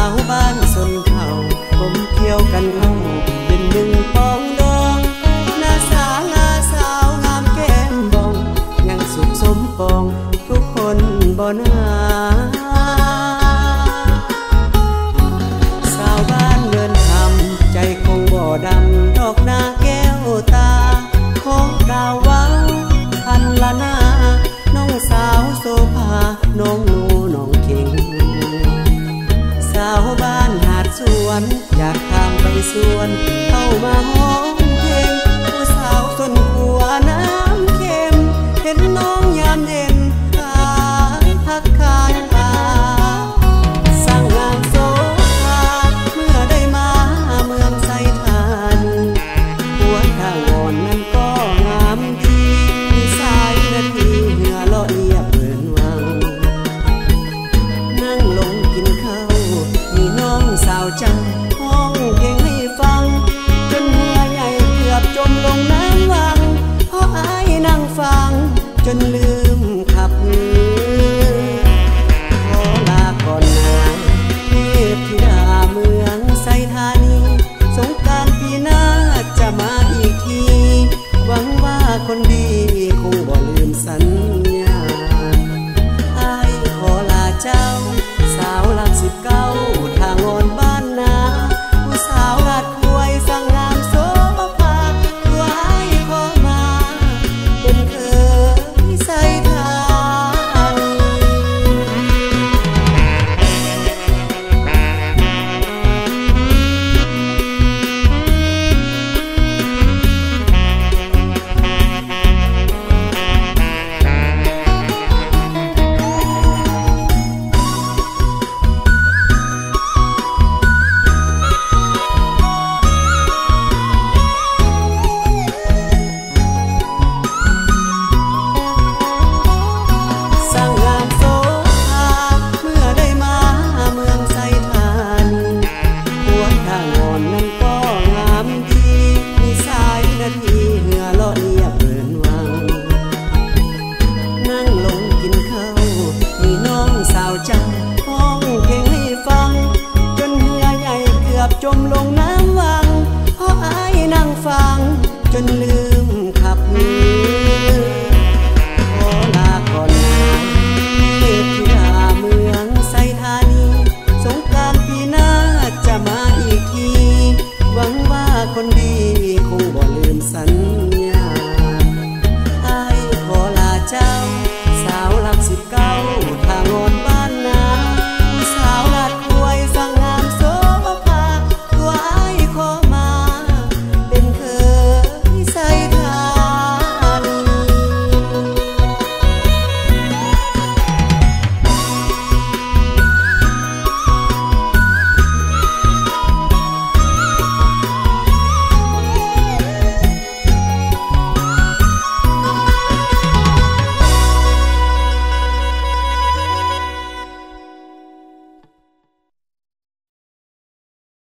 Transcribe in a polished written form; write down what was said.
าวบ้านสนเขาผมเที่ยวกันเข้าเป็นหนึ่งปองดองหน้าสาวงามแก้มบองยังสุขสมปองทุกคนบ่นาสาวบ้านเดินทำใจคงบ่ดำดอกนาแก้วตาขอกล่าวว่าพันละนาน้องสาวโซภาน้องนูน้องเข่งสาวบ้านหาดสวนจากทางไปสวนเข้ามาห้องเพลงผู้สาวสนขัวน้ำเค็มเห็นน้องยามเย็นขายพักขายปลาสร้างงานโซฟาเมื่อได้มาเมืองไซธานีหัวทางอ่อนนั้นก็งามดีมีสายนาทีเหงื่อลอยเปิดวังนั่งลงกินข้าวมีน้องสาวเจ้าห้องเพลงให้ฟังจนหัวใหญ่เกือบจมลงน้ำวังเพราะอายนั่งฟังจนลื